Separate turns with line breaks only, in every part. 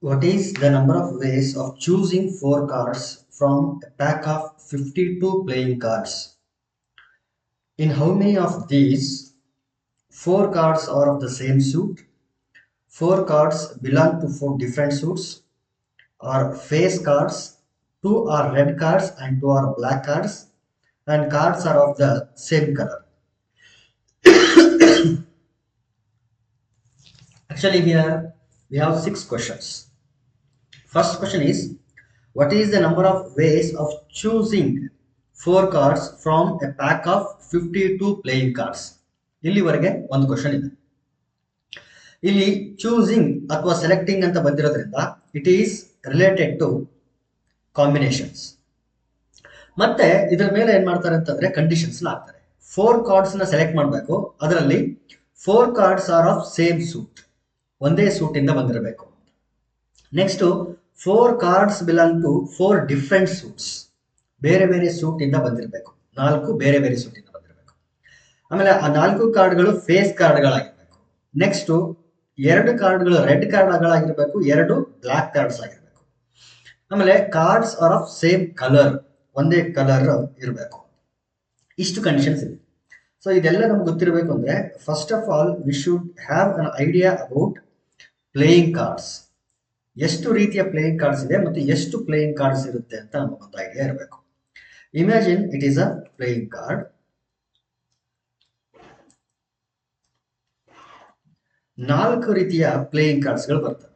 What is the number of ways of choosing 4 cards from a pack of 52 playing cards? In how many of these 4 cards are of the same suit? 4 cards belong to 4 different suits, or face cards, 2 are red cards and 2 are black cards, and cards are of the same color. Actually, here we have 6 questions. First question is, what is the number of ways of choosing 4 cards from a pack of 52 playing cards? ಇಲ್ಲಿವರೆಗೆ ಒಂದು question ಇದೆ. ಇಲ್ಲಿ choosing ಅಥವಾ selecting ಅಂತ ಬಂದಿರೋದ್ರಿಂದ it is related to combinations. ಮತ್ತೆ ಇದರ ಮೇಲೆ ಏನ್ ಮಾಡ್ತಾರೆ ಅಂತಂದ್ರೆ ಕಂಡೀಷನ್ಸ್ ಹಾಕ್ತಾರೆ. 4 ಕಾರ್ಡ್ಸ್ ನ ಸೆಲೆಕ್ಟ್ ಮಾಡಬೇಕು. ಅದರಲ್ಲಿ 4 cards are of same suit, ಒಂದೇ ಸೂಟ್ ಇಂದ ಬಂದಿರಬೇಕು. Next 4 cards belong to 4 different suits, ಬೇರೆ ಬೇರೆ ಸೂಟ್ ಇಂದ ಬಂದಿರಬೇಕು. 4 ಬೇರೆ ಬೇರೆ ಸೂಟ್ ಇಂದ ಬಂದಿರಬೇಕು. ಆಮೇಲೆ ಆ 4 ಕಾರ್ಡ್ಗಳು ಫೇಸ್ ಕಾರ್ಡ್ಗಳಾಗಿರ್ಬೇಕು. ನೆಕ್ಸ್ಟ್ 2 ಕಾರ್ಡ್ಗಳು ರೆಡ್ ಕಾರ್ಡ್ಗಳಾಗಿರ್ಬೇಕು, 2 ಬ್ಲಾಕ್ ಕಾರ್ಡ್ಸ್ ಆಗಿರ್ಬೇಕು. ಆಮೇಲೆ cards are of same colour, ಒಂದೇ ಕಲರ್ ಇರಬೇಕು. ಇಷ್ಟು ಕಂಡೀಷನ್ಸ್ ಇದೆ. ಸೊ ಇದೆಲ್ಲ ನಮ್ಗೆ ಗೊತ್ತಿರಬೇಕು ಅಂದ್ರೆ first of all we should have an idea about playing cards. ಎಷ್ಟು ರೀತಿಯ ಪ್ಲೇಯಿಂಗ್ ಕಾರ್ಡ್ಸ್ ಇದೆ ಮತ್ತು ಎಷ್ಟು ಪ್ಲೇಯಿಂಗ್ ಕಾರ್ಡ್ಸ್ ಇರುತ್ತೆ ಅಂತ ನಮಗೊಂದು ಐಡಿಯಾ ಇರಬೇಕು. Imagine it is a playing card. 4 ರೀತಿಯ ಪ್ಲೇಯಿಂಗ್ ಕಾರ್ಡ್ಸ್ಗಳು ಬರ್ತವೆ.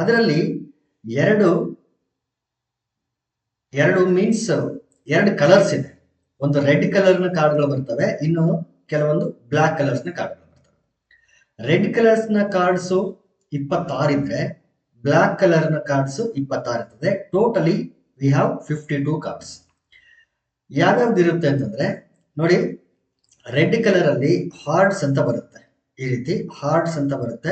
ಅದರಲ್ಲಿ ಎರಡು ಮೀನ್ಸ್ 2 ಕಲರ್ಸ್ ಇದೆ. ಒಂದು ರೆಡ್ ಕಲರ್ನ ಕಾರ್ಡ್ಗಳು ಬರ್ತವೆ, ಇನ್ನು ಕೆಲವೊಂದು ಬ್ಲಾಕ್ ಕಲರ್ಸ್ನ ಕಾರ್ಡ್ಗಳು ಬರ್ತವೆ. ರೆಡ್ ಕಲರ್ಸ್ನ ಕಾರ್ಡ್ಸು 26 ಇದ್ರೆ ಬ್ಲಾಕ್ ಕಲರ್ನ ಕಾರ್ಡ್ಸ್ 26 ಇರ್ತದೆ. Totally we have 52 cards. ಯಾವ್ಯಾವ್ದು ಇರುತ್ತೆ ಅಂತಂದ್ರೆ ನೋಡಿ, ರೆಡ್ ಕಲರ್ ಅಲ್ಲಿ ಹಾರ್ಟ್ಸ್ ಅಂತ ಬರುತ್ತೆ. ಈ ರೀತಿ ಹಾರ್ಟ್ಸ್ ಅಂತ ಬರುತ್ತೆ.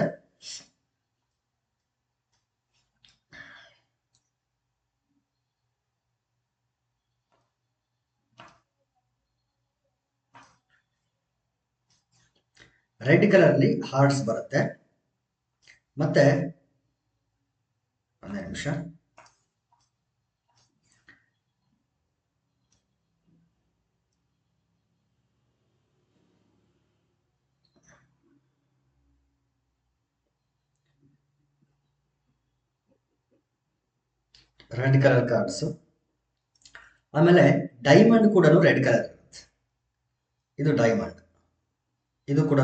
ರೆಡ್ ಕಲರ್ ಅಲ್ಲಿ ಹಾರ್ಟ್ಸ್ ಬರುತ್ತೆ. ಮತ್ತೆ ಒಂದೇ ನಿಮಿಷ, ರೆಡ್ ಕಲರ್ ಕಾರ್ಡ್ಸ್. ಆಮೇಲೆ ಡೈಮಂಡ್ ಕೂಡ ರೆಡ್ ಕಲರ್ ಇರುತ್ತೆ. ಇದು ಡೈಮಂಡ್, ಇದು ಕೂಡ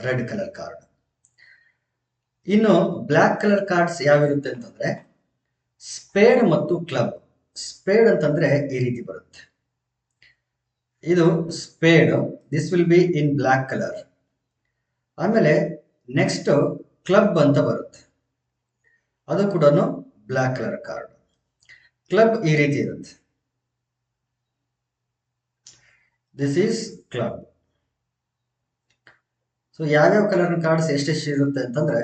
ರೆಡ್ ಕಲರ್ ಕಾರ್ಡ್. ಇನ್ನು ಬ್ಲಾಕ್ ಕಲರ್ ಕಾರ್ಡ್ಸ್ ಯಾವಿರುತ್ತೆ ಅಂತಂದ್ರೆ ಸ್ಪೇಡ್ ಮತ್ತು ಕ್ಲಬ್. ಸ್ಪೇಡ್ ಅಂತಂದ್ರೆ ಈ ರೀತಿ ಬರುತ್ತೆ. ಇದು speed, this will be in black colour. ಆಮೇಲೆ ನೆಕ್ಸ್ಟ್ ಕ್ಲಬ್ ಅಂತ ಬರುತ್ತೆ, ಅದು ಕೂಡ ಬ್ಲಾಕ್ ಕಲರ್ ಕಾರ್ಡ್. ಕ್ಲಬ್ ಈ ರೀತಿ ಇರುತ್ತೆ. This is club. ಸೊ ಯಾವ್ಯಾವ ಕಲರ್ ಕಾರ್ಡ್ಸ್ ಎಷ್ಟೆಷ್ಟು ಇರುತ್ತೆ ಅಂತಂದ್ರೆ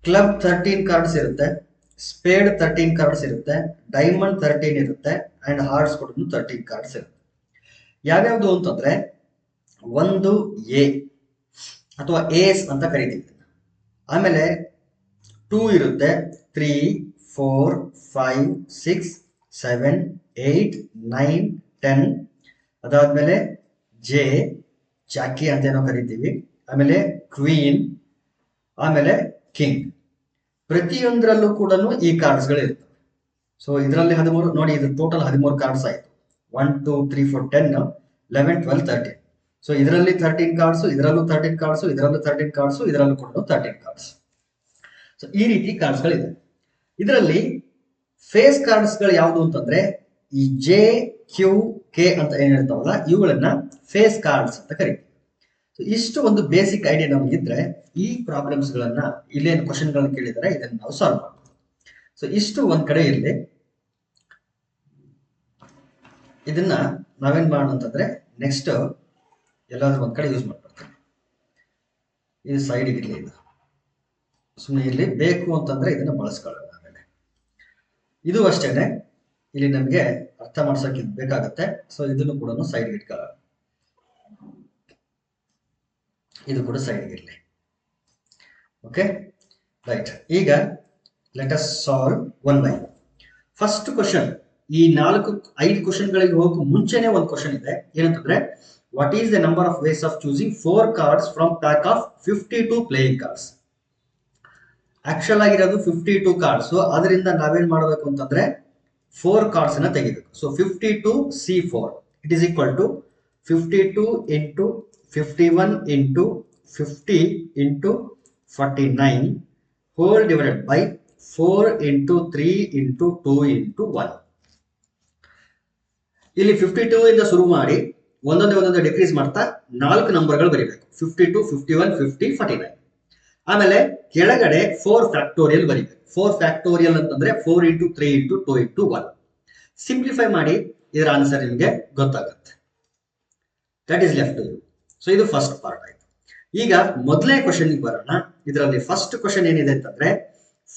ಕ್ಲಬ್ 13 ಕಾರ್ಡ್ಸ್ ಇರುತ್ತೆ, ಸ್ಪೇಡ್ 13 ಕಾರ್ಡ್ಸ್ ಇರುತ್ತೆ, ಡೈಮಂಡ್ 13 ಇರುತ್ತೆ, ಅಂಡ್ ಹಾರ್ಟ್ಸ್ ಕೂಡ 13 ಕಾರ್ಡ್ಸ್ ಇರುತ್ತೆ. ಯಾವ್ಯಾವ್ದು ಅಂತಂದ್ರೆ ಒಂದು ಎ ಅಥವಾ ಏಸ್ ಅಂತ ಕರಿತೀವಿ. ಆಮೇಲೆ 2 ಇರುತ್ತೆ, 3, 4, 5, 6, 7, 8, 9, 10. ಅದಾದ್ಮೇಲೆ ಜೆ, ಜಾಕಿ ಅಂತ ಏನೋ ಕರಿತೀವಿ. ಆಮೇಲೆ ಕ್ವೀನ್, ಆಮೇಲೆ ಕಿಂಗ್. ಪ್ರತಿಯೊಂದರಲ್ಲೂ ಕೂಡ ಈ ಕಾರ್ಡ್ಸ್ಗಳು ಇರ್ತವೆ. ಸೊ ಇದರಲ್ಲಿ 13 ನೋಡಿ, ಇದು ಟೋಟಲ್ 13 ಕಾರ್ಡ್ಸ್ ಆಯ್ತು. 1, 2, 3, 4, 10, 11, 12, 13. ಸೊ ಇದರಲ್ಲಿ 13 ಕಾರ್ಡ್ಸ್, ಇದರಲ್ಲೂ 13 ಕಾರ್ಡ್ಸ್, ಇದರಲ್ಲೂ 13 ಕಾರ್ಡ್ಸ್, ಇದರಲ್ಲೂ ಕೂಡ 13 ಕಾರ್ಡ್ಸ್. ಸೊ ಈ ರೀತಿ ಕಾರ್ಡ್ಸ್ಗಳಿದೆ. ಇದರಲ್ಲಿ ಫೇಸ್ ಕಾರ್ಡ್ಸ್ಗಳು ಯಾವುದು ಅಂತಂದ್ರೆ ಈ ಜೆ, ಕ್ಯೂ, ಕೆ ಅಂತ ಏನಿರ್ತಾವಲ್ಲ ಇವುಗಳನ್ನ ಫೇಸ್ ಕಾರ್ಡ್ಸ್ ಅಂತ ಕರಿತೀವಿ. ಸೊ ಇಷ್ಟು ಒಂದು ಬೇಸಿಕ್ ಐಡಿಯಾ ನಮಗಿದ್ರೆ ಈ ಪ್ರಾಬ್ಲಮ್ಸ್ ಗಳನ್ನ, ಇಲ್ಲೇನು ಕ್ವಶನ್ ಗಳನ್ನ ಕೇಳಿದರೆ ಇದನ್ನ ನಾವು ಸಾಲ್ವ್ ಮಾಡ್ಬೋದು. ಸೊ ಇಷ್ಟು ಒಂದ್ ಕಡೆ ಇರಲಿ. ಇದನ್ನ ನಾವೇನ್ ಮಾಡೋಣ ಅಂತಂದ್ರೆ ನೆಕ್ಸ್ಟ್ ಎಲ್ಲಾದ್ರೂ ಒಂದ್ ಕಡೆ ಯೂಸ್ ಮಾಡ್ಬಿಡ್ತೀವಿ. ಇದು ಸೈಡ್ ಇರಲಿ, ಇದು ಸುಮ್ಮನೆ ಇರಲಿ. ಬೇಕು ಅಂತಂದ್ರೆ ಇದನ್ನ ಬಳಸ್ಕೊಳ್ಳೋಣ. ಆಮೇಲೆ ಇದು ಅಷ್ಟೇನೆ, ಇಲ್ಲಿ ನಮ್ಗೆ ಅರ್ಥ ಮಾಡ್ಸೋಕೆ ಬೇಕಾಗತ್ತೆ. ಸೊ ಇದನ್ನು ಕೂಡ ಸೈಡ್ ಇಟ್ಕೊಳ್ಳೋಣ. ಇದು ಕೂಡ ಸೈಡ್ ಇರಲಿ. Okay right. ಈಗ let us solve one by. First question, ಈ 5 ಕ್ವಶನ್ಗಳಿಗೆ ಹೋಗೋ ಮುಂಚೆನೆ ಒಂದು ಕ್ವಶನ್ ಇದೆ. ಏನಂತಂದ್ರೆ, what is the number of ways of choosing 4 cards from pack of 52 playing cards. Actual ಆಗಿರೋದು 52 ಕಾರ್ಡ್ಸ್. ಅದರಿಂದ ನಾವೇನ್ ಮಾಡಬೇಕು ಅಂತಂದ್ರೆ 4 ಕಾರ್ಡ್ಸ್ ಅನ್ನ ತೆಗಿಬೇಕು. So 52C4 it is equal to 52 into 51 into 50 into 49 whole divided by 4 into 3 into 2 into 1. ಇಲ್ಲಿ 52 ಇಂದ ಶುರು ಮಾಡಿ ಒಂದೊಂದೇ ಡಿಕ್ರೀಸ್ ಮಾಡ್ತಾ 4 ನಂಬರ್ಗಳು ಬರೀಬೇಕು. 52, 51, 50, 49. ಆಮೇಲೆ ಕೆಳಗಡೆ 4 ಫ್ಯಾಕ್ಟೋರಿಯಲ್ ಬರೀಬೇಕು. 4 ಫ್ಯಾಕ್ಟೋರಿಯಲ್ ಅಂತಂದ್ರೆ 4 ಇಂಟು 3 ಇಂಟು 2 ಇಂಟು 1. ಸಿಂಪ್ಲಿಫೈ ಮಾಡಿ ಇದರ ಆನ್ಸರ್ ನಿಮಗೆ ಗೊತ್ತಾಗುತ್ತೆ. That is left to you. So ಇದು ಫಸ್ಟ್ ಪಾರ್ಟ್ ಆಯ್ತು. ಈಗ ಮೊದಲನೇ ಕ್ವಶನ್ ಬರೋಣ. ಇದರಲ್ಲಿ ಫಸ್ಟ್ ಕ್ವಶನ್ ಏನಿದೆ ಅಂತಂದ್ರೆ,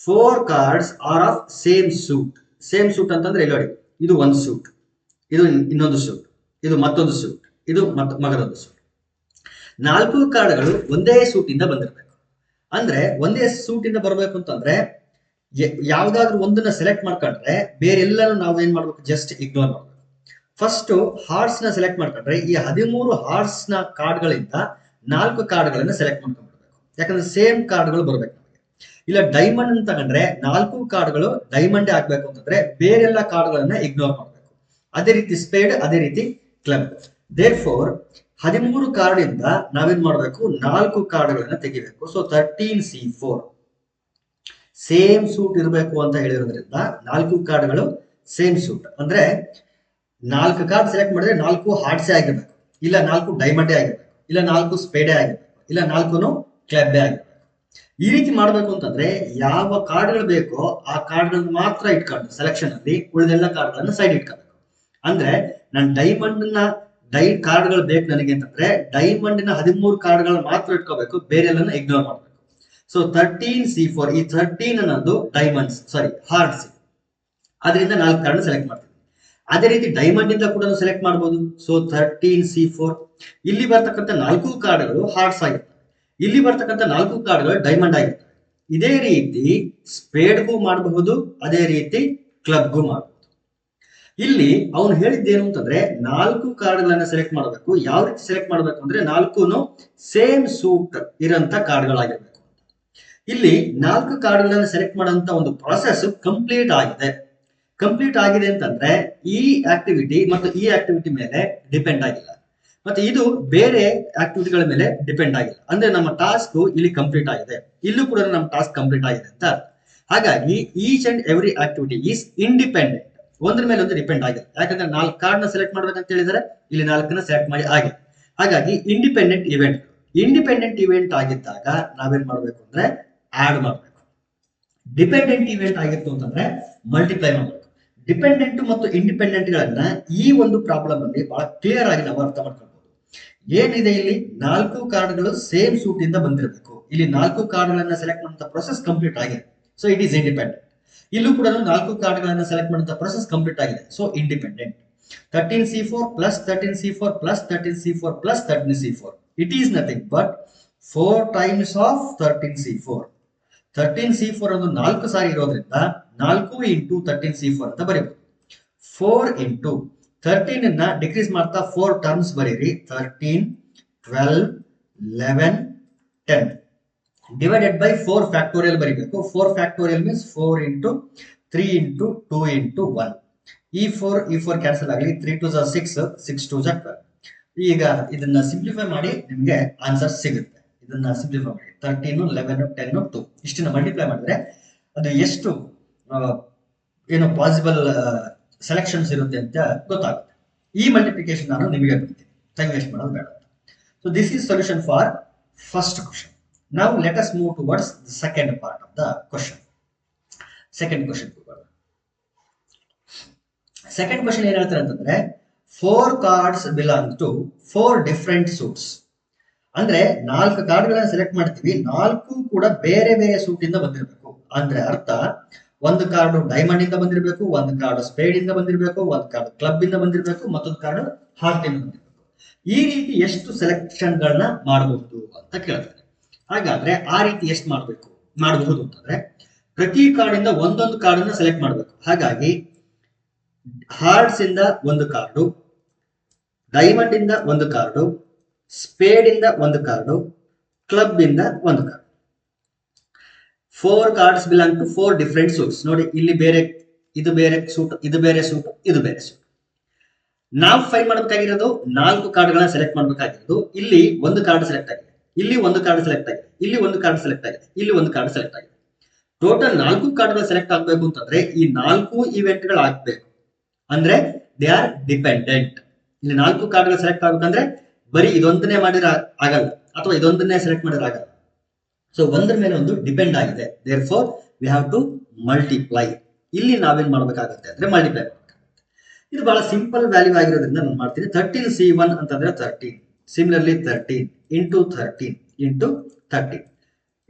4 cards are of same suit. Same suit ಅಂತಂದ್ರೆ ಇಲ್ಲಿ ನೋಡಿ, ಇದು ಒಂದು ಸೂಟ್, ಇದು ಇನ್ನೊಂದು ಸೂಟ್, ಇದು ಮತ್ತೊಂದು ಸೂಟ್, ಇದು ಮಗದೊಂದು ಸೂಟ್. 4 ಕಾರ್ಡ್ಗಳು ಒಂದೇ ಸೂಟ್ ಇಂದ ಬಂದಿರಬೇಕು. ಅಂದ್ರೆ ಒಂದೇ ಸೂಟ್ ಇಂದ ಬರಬೇಕು ಅಂತಂದ್ರೆ ಯಾವ್ದಾದ್ರು ಒಂದನ್ನ ಸೆಲೆಕ್ಟ್ ಮಾಡ್ಕೊಂಡ್ರೆ ಬೇರೆಲ್ಲರೂ ನಾವು ಏನ್ ಮಾಡ್ಬೇಕು, ಜಸ್ಟ್ ಇಗ್ನೋರ್ ಮಾಡ್ಬೇಕು. ಫಸ್ಟ್ ಹಾರ್ಟ್ಸ್ ನ ಸೆಲೆಕ್ಟ್ ಮಾಡ್ಕೊಂಡ್ರೆ ಈ 13 ಹಾರ್ಟ್ಸ್ ನ ಕಾರ್ಡ್ಗಳಿಂದ 4 ಕಾರ್ಡ್ಗಳನ್ನ ಸೆಲೆಕ್ಟ್ ಮಾಡ್ಕೊಂಡ್ಬಿಡ್ಬೇಕು. ಯಾಕಂದ್ರೆ ಸೇಮ್ ಕಾರ್ಡ್ಗಳು ಬರ್ಬೇಕು ನಮಗೆ. ಇಲ್ಲ ಡೈಮಂಡ್ ಅಂತ ತಗೊಂಡ್ರೆ 4 ಕಾರ್ಡ್ಗಳು ಡೈಮಂಡ್ ಆಗ್ಬೇಕು ಅಂತಂದ್ರೆ ಬೇರೆಲ್ಲ ಕಾರ್ಡ್ಗಳನ್ನ ಇಗ್ನೋರ್ ಮಾಡ್ಬೇಕು. ಅದೇ ರೀತಿ ಸ್ಪೇಡ್, ಅದೇ ರೀತಿ ಕ್ಲಬ್. ದೇರ್ ಫೋರ್ 13 ಕಾರ್ಡ್ ಇಂದ ನಾವೇನ್ ಮಾಡ್ಬೇಕು, 4 ಕಾರ್ಡ್ಗಳನ್ನ ತೆಗಿಬೇಕು. ಸೊ 13C4 ಸೇಮ್ ಸೂಟ್ ಇರಬೇಕು ಅಂತ ಹೇಳಿರೋದ್ರಿಂದ 4 ಕಾರ್ಡ್ಗಳು ಸೇಮ್ ಸೂಟ್. ಅಂದ್ರೆ 4 ಕಾರ್ಡ್ ಸೆಲೆಕ್ಟ್ ಮಾಡಿದ್ರೆ 4 ಹಾರ್ಟ್ಸೇ ಆಗಿರ್ಬೇಕು, ಇಲ್ಲ 4 ಡೈಮಂಡೇ ಆಗಿರ್ಬೇಕು, ಇಲ್ಲ 4 ಸ್ಪೇಡೇ ಆಗಿರ್ಬೇಕು, ಇಲ್ಲ 4 ಕ್ಲಬ್ಬೇ ಆಗಿರ್ಬೇಕು. ಈ ರೀತಿ ಮಾಡ್ಬೇಕು ಅಂತಂದ್ರೆ ಯಾವ ಕಾರ್ಡ್ಗಳು ಬೇಕೋ ಆ ಕಾರ್ಡ್ಗಳನ್ನ ಮಾತ್ರ ಇಟ್ಕೊಂಡು ಸೆಲೆಕ್ಷನ್ ಅಲ್ಲಿ ಉಳಿದೆಲ್ಲ ಕಾರ್ಡ್ಗಳನ್ನ ಸೈಡ್ ಇಟ್ಕೋಬೇಕು. ಅಂದ್ರೆ ನಾನು ಡೈಮಂಡ್ ನ ಕಾರ್ಡ್ಗಳು ಬೇಕು ನನಗೆ ಅಂತಂದ್ರೆ ಡೈಮಂಡಿನ 13 ಕಾರ್ಡ್ಗಳನ್ನ ಮಾತ್ರ ಇಟ್ಕೋಬೇಕು, ಬೇರೆಲ್ಲನ ಇಗ್ನೋರ್ ಮಾಡಬೇಕು. ಸೊ 13C4, ಈ 13 ಅನ್ನೋದು ಡೈಮಂಡ್ಸ್, ಸಾರಿ ಹಾರ್ಟ್ಸ್. ಅದರಿಂದ 4 ಕಾರ್ಡ್ ಸೆಲೆಕ್ಟ್ ಮಾಡ್ತೀನಿ. ಅದೇ ರೀತಿ ಡೈಮಂಡ್ ಇಂದ ಕೂಡ ಸೆಲೆಕ್ಟ್ ಮಾಡಬಹುದು. So 13C4. ಇಲ್ಲಿ ಬರ್ತಕ್ಕಂಥ 4 ಕಾರ್ಡ್ಗಳು ಹಾರ್ಟ್ಸ್ ಆಗಿರ್ತವೆ, ಇಲ್ಲಿ ಬರ್ತಕ್ಕಂಥ 4 ಕಾರ್ಡ್ಗಳು ಡೈಮಂಡ್ ಆಗಿರ್ತವೆ. ಇದೇ ರೀತಿ ಸ್ಪೇಡ್ಗೂ ಮಾಡಬಹುದು, ಅದೇ ರೀತಿ ಕ್ಲಬ್ಗೂ ಮಾಡಬಹುದು. ಇಲ್ಲಿ ಅವನು ಹೇಳಿದ್ದೇನು ಅಂತಂದ್ರೆ 4 ಕಾರ್ಡ್ಗಳನ್ನ ಸೆಲೆಕ್ಟ್ ಮಾಡಬೇಕು. ಯಾವ ರೀತಿ ಸೆಲೆಕ್ಟ್ ಮಾಡಬೇಕು ಅಂದ್ರೆ 4 ಸೇಮ್ ಸೂಟ್ ಇರಂತ ಕಾರ್ಡ್ಗಳಾಗಿರ್ಬೇಕು. ಇಲ್ಲಿ 4 ಕಾರ್ಡ್ಗಳನ್ನ ಸೆಲೆಕ್ಟ್ ಮಾಡೋಂತ ಒಂದು ಪ್ರಾಸೆಸ್ ಕಂಪ್ಲೀಟ್ ಆಗಿದೆ. ಕಂಪ್ಲೀಟ್ ಆಗಿದೆ ಅಂತಂದ್ರೆ ಈ ಆಕ್ಟಿವಿಟಿ ಮತ್ತು ಈ ಆಕ್ಟಿವಿಟಿ ಮೇಲೆ ಡಿಪೆಂಡ್ ಆಗಿಲ್ಲ, ಮತ್ತೆ ಇದು ಬೇರೆ ಆಕ್ಟಿವಿಟಿಗಳ ಮೇಲೆ ಡಿಪೆಂಡ್ ಆಗಿಲ್ಲ. ಅಂದ್ರೆ ನಮ್ಮ ಟಾಸ್ಕ್ ಇಲ್ಲಿ ಕಂಪ್ಲೀಟ್ ಆಗಿದೆ, ಇಲ್ಲೂ ಕೂಡ ನಮ್ಮ ಟಾಸ್ಕ್ ಕಂಪ್ಲೀಟ್ ಆಗಿದೆ ಅಂತ ಅರ್ಥ. ಹಾಗಾಗಿ each and every activity is independent, ಒಂದ್ರ ಮೇಲೆ ಒಂದು ಡಿಪೆಂಡ್ ಆಗಿದೆ. ಯಾಕಂದ್ರೆ 4 ಕಾರ್ಡ್ ನ ಸೆಲೆಕ್ಟ್ ಮಾಡ್ಬೇಕಂತ ಹೇಳಿದ್ರೆ ಇಲ್ಲಿ 4 ಸೆಲೆಕ್ಟ್ ಮಾಡಿ ಆಗಿದೆ. ಹಾಗಾಗಿ ಇಂಡಿಪೆಂಡೆಂಟ್ ಇವೆಂಟ್ ಆಗಿದ್ದಾಗ ನಾವೇನ್ ಮಾಡ್ಬೇಕು ಅಂದ್ರೆ ಆಡ್ ಮಾಡ್ಬೇಕು. ಡಿಪೆಂಡೆಂಟ್ ಇವೆಂಟ್ ಆಗಿತ್ತು ಅಂತಂದ್ರೆ ಮಲ್ಟಿಪ್ಲೈ ಮಾಡ್ಬೇಕು. ಡಿಪೆಂಡೆಂಟ್ ಮತ್ತು ಇಂಡಿಪೆಂಡೆಂಟ್ ಗಳನ್ನ ಈ ಒಂದು ಪ್ರಾಬ್ಲಮ್ ಅಲ್ಲಿ ಬಹಳ ಕ್ಲಿಯರ್ ಆಗಿ ನಾವು ಅರ್ಥ ಮಾಡ್ಕೊಳ್ಬಹುದು. ಏನಿದೆ ಇಲ್ಲಿ 4 ಕಾರ್ಡ್ಗಳು ಸೇಮ್ ಸೂಟ್ ಇಂದ ಬಂದಿರಬೇಕು. ಇಲ್ಲಿ 4 ಕಾರ್ಡ್ಗಳನ್ನ ಸೆಲೆಕ್ಟ್ ಮಾಡುವಂತ ಪ್ರೊಸೆಸ್ ಕಂಪ್ಲೀಟ್ ಆಗಿದೆ, ಸೊ ಇಟ್ ಈಸ್ ಇಂಡಿಪೆಂಡೆಂಟ್. ಇಲ್ಲೂ ಕೂಡ 4 ಕಾರ್ಡ್ಗಳನ್ನ ಸೆಲೆಕ್ಟ್ ಮಾಡುವಂತ ಪ್ರೊಸೆಸ್ ಕಂಪ್ಲೀಟ್ ಆಗಿದೆ, so independent. 13C4 plus 13C4 plus 13C4 plus 13C4 it is nothing but 4 times of 13C4. 13C4 ಒಂದು 4 ಸಾರಿ ಇರೋದ್ರಿಂದ 4 ಇಂಟು 13C4 ಅಂತ ಬರೀಬಹುದು. 4 ಇಂಟು 13 ಅನ್ನ ಡಿಕ್ರೀಸ್ ಮಾಡ್ತಾ 4 ಟರ್ಮ್ಸ್ ಬರೀರಿ. 13, 12, 11, 10 ಡಿವೈಡೆಡ್ ಬೈ 4 ಫ್ಯಾಕ್ಟೋರಿಯಲ್ ಬರೀಬೇಕು. 4 factorial means 4 into 3 into 2 into 1. ಈ 4 cancel ಆಗಲಿ. 3 2 6, 6 2 12. ಈಗ ಇದನ್ನ ಸಿಂಪ್ಲಿಫೈ ಮಾಡಿ ನಿಮಗೆ ಆನ್ಸರ್ ಸಿಗುತ್ತೆ. ಇದನ್ನ ಸಿಂಪ್ಲಿಫೈ ಮಾಡಿ 13, 11, 10, 2 ಇಷ್ಟನ್ನ ಮಲ್ಟಿಪ್ಲೈ ಮಾಡಿದ್ರೆ ಅದು ಎಷ್ಟು ಏನು ಪಾಸಿಬಲ್ ಸೆಲೆಕ್ಷನ್ಸ್ ಇರುತ್ತೆ ಅಂತ ಗೊತ್ತಾಗುತ್ತೆ. ಈ ಮಲ್ಟಿಪ್ಲಿಕೇಶನ್ ನಾನು ನಿಮಗೆ ಬಿಡ್ತೀನಿ, ಟೈಮ್ ವೇಸ್ಟ್ ಮಾಡೋದು ಬೇಡ. So this is solution for first question. Now let us move towards the second part of the question. Second question ಏನ್ ಹೇಳ್ತಾರೆ ಅಂತಂದ್ರೆ 4 cards belong to 4 different suits. ಅಂದ್ರೆ 4 ಕಾರ್ಡ್ಗಳನ್ನ ಸೆಲೆಕ್ಟ್ ಮಾಡ್ತೀವಿ, 4 ಕೂಡ ಬೇರೆ ಬೇರೆ ಸೂಟ್ ಇಂದ ಬಂದಿರಬೇಕು. ಅಂದ್ರೆ ಅರ್ಥ ಒಂದು ಕಾರ್ಡ್ ಡೈಮಂಡ್ ಇಂದ ಬಂದಿರಬೇಕು, ಒಂದು ಕಾರ್ಡ್ ಸ್ಪೇಡ್ ಇಂದ ಬಂದಿರಬೇಕು, ಒಂದು ಕಾರ್ಡ್ ಕ್ಲಬ್ ಇಂದ ಬಂದಿರಬೇಕು, ಮತ್ತೊಂದು ಕಾರ್ಡ್ ಹಾರ್ಟ್ ಇಂದ ಬಂದಿರಬೇಕು. ಈ ರೀತಿ ಎಷ್ಟು ಸೆಲೆಕ್ಷನ್ ಗಳನ್ನ ಮಾಡಬಹುದು ಅಂತ ಕೇಳ್ತಾರೆ. ಹಾಗಾದ್ರೆ ಆ ರೀತಿ ಎಷ್ಟು ಮಾಡಬಹುದು ಅಂತಂದ್ರೆ ಪ್ರತಿ ಕಾರ್ಡಿಂದ ಒಂದೊಂದು ಕಾರ್ಡನ್ನ ಸೆಲೆಕ್ಟ್ ಮಾಡಬೇಕು. ಹಾಗಾಗಿ ಹಾರ್ಟ್ಸ್ ಇಂದ ಒಂದು ಕಾರ್ಡು, ಡೈಮಂಡ್ ಇಂದ ಒಂದು ಕಾರ್ಡು, ಸ್ಪೇಡ್ ಇಂದ ಒಂದು ಕಾರ್ಡು, ಕ್ಲಬ್ ಇಂದ ಒಂದು card. 4 cards belong to 4 different suits. ನೋಡಿ ಇಲ್ಲಿ ಬೇರೆ, ಇದು ಬೇರೆ ಸೂಟ್, ಇದು ಬೇರೆ ಸೂಟ್, ಇದು ಬೇರೆ ಸೂಟ್. ನಾವು ಫೈಂಡ್ ಮಾಡಬೇಕಾಗಿರೋದು 4 ಕಾರ್ಡ್ಗಳನ್ನ ಸೆಲೆಕ್ಟ್ ಮಾಡಬೇಕಾಗಿರೋದು. ಇಲ್ಲಿ ಒಂದು ಕಾರ್ಡ್ ಸೆಲೆಕ್ಟ್ ಆಗಿದೆ, ಇಲ್ಲಿ ಒಂದು ಕಾರ್ಡ್ ಸೆಲೆಕ್ಟ್ ಆಗಿದೆ, ಇಲ್ಲಿ ಒಂದು ಕಾರ್ಡ್ ಸೆಲೆಕ್ಟ್ ಆಗಿದೆ, ಇಲ್ಲಿ ಒಂದು ಕಾರ್ಡ್ ಸೆಲೆಕ್ಟ್ ಆಗಿದೆ. ಟೋಟಲ್ 4 ಕಾರ್ಡ್ಗಳು ಸೆಲೆಕ್ಟ್ ಆಗಬೇಕು ಅಂತಂದ್ರೆ ಈ 4 ಇವೆಂಟ್ಗಳು ಆಗ್ಬೇಕು. ಅಂದ್ರೆ ದೇ ಆರ್ ಡಿಪೆಂಡೆಂಟ್. ಇಲ್ಲಿ 4 ಕಾರ್ಡ್ಗಳು ಸೆಲೆಕ್ಟ್ ಆಗ್ಬೇಕಂದ್ರೆ ಬರೀ ಇದೊಂದನ್ನೇ ಮಾಡಿದ್ರೆ ಆಗಲ್ಲ, ಅಥವಾ ಇದೊಂದನ್ನೇ ಸೆಲೆಕ್ಟ್ ಮಾಡಿದ್ರೆ ಆಗಲ್ಲ. ಸೊ ಒಂದ್ರ ಮೇಲೆ ಒಂದು ಡಿಪೆಂಡ್ ಆಗಿದೆ. There four we have to multiply. ಇಲ್ಲಿ ನಾವೇನ್ ಮಾಡ್ಬೇಕಾಗುತ್ತೆ ಅಂದ್ರೆ ಮಲ್ಟಿಪ್ಲೈ ಮಾಡಬೇಕಾಗುತ್ತೆ. ಇದು ಬಹಳ ಸಿಂಪಲ್ ವ್ಯಾಲ್ಯೂ ಆಗಿರೋದ್ರಿಂದ ನಾನು ಮಾಡ್ತೀನಿ. 13C1 ಅಂತಂದ್ರೆ 13. Similarly 13 into 13 into 13.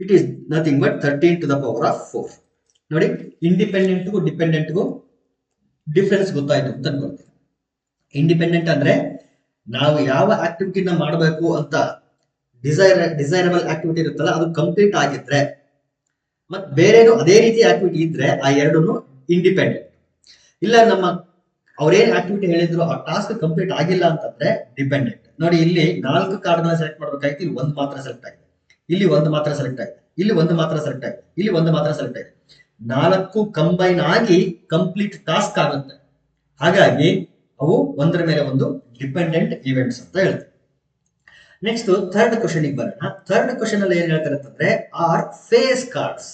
It is nothing but 13 to the power of 4. ನೋಡಿ, ಇಂಡಿಪೆಂಡೆಂಟ್ಗೂ ಡಿಪೆಂಡೆಂಟ್ಗೂ ಡಿಫರೆನ್ಸ್ ಗೊತ್ತಾಯ್ತು ಅಂತ ಅನ್ಕೊಳ್ತೀನಿ. ಇಂಡಿಪೆಂಡೆಂಟ್ ಅಂದ್ರೆ ನಾವು ಯಾವ ಆಕ್ಟಿವಿಟಿನ ಮಾಡಬೇಕು ಅಂತ ಡಿಸೈರಬಲ್ ಆಕ್ಟಿವಿಟಿ ಇರುತ್ತಲ್ಲ, ಅದು ಕಂಪ್ಲೀಟ್ ಆಗಿದ್ರೆ, ಮತ್ತೆ ಬೇರೇನು ಅದೇ ರೀತಿ ಆಕ್ಟಿವಿಟಿ ಇದ್ರೆ ಆ ಎರಡನ್ನು ಇಂಡಿಪೆಂಡೆಂಟ್. ಇಲ್ಲ ಅವ್ರೇನ್ ಆಕ್ಟಿವಿಟಿ ಹೇಳಿದ್ರು ಆ ಟಾಸ್ಕ್ ಕಂಪ್ಲೀಟ್ ಆಗಿಲ್ಲ ಅಂತಂದ್ರೆ ಡಿಪೆಂಡೆಂಟ್. ನೋಡಿ, ಇಲ್ಲಿ 4 ಕಾರ್ಡ್ಗಳನ್ನ ಸೆಲೆಕ್ಟ್ ಮಾಡಬೇಕಾಯ್ತು, ಇಲ್ಲಿ ಒಂದು ಮಾತ್ರ ಸೆಲೆಕ್ಟ್ ಆಗಿದೆ, ಇಲ್ಲಿ ಒಂದು ಮಾತ್ರ ಸೆಲೆಕ್ಟ್ ಆಗಿದೆ, ಇಲ್ಲಿ ಒಂದು ಮಾತ್ರ ಸೆಲೆಕ್ಟ್ ಆಗಿದೆ, ಇಲ್ಲಿ ಒಂದು ಮಾತ್ರ ಸೆಲೆಕ್ಟ್ ಆಗಿದೆ. 4 ಕಂಬೈನ್ ಆಗಿ ಕಂಪ್ಲೀಟ್ ಟಾಸ್ಕ್ ಆಗುತ್ತೆ. ಹಾಗಾಗಿ ಅವು ಒಂದರ ಮೇಲೆ ಒಂದು ಡಿಪೆಂಡೆಂಟ್ ಇವೆಂಟ್ಸ್ ಅಂತ ಹೇಳ್ತೀವಿ. ನೆಕ್ಸ್ಟ್ ಥರ್ಡ್ ಕ್ವಶನ್ ಬರೋಣ. ಥರ್ಡ್ ಕ್ವಶನ್ ಅಲ್ಲಿ ಏನ್ ಹೇಳ್ತಾರೆ ಅಂತಂದ್ರೆ ಆರ್ ಫೇಸ್ ಕಾರ್ಡ್ಸ್.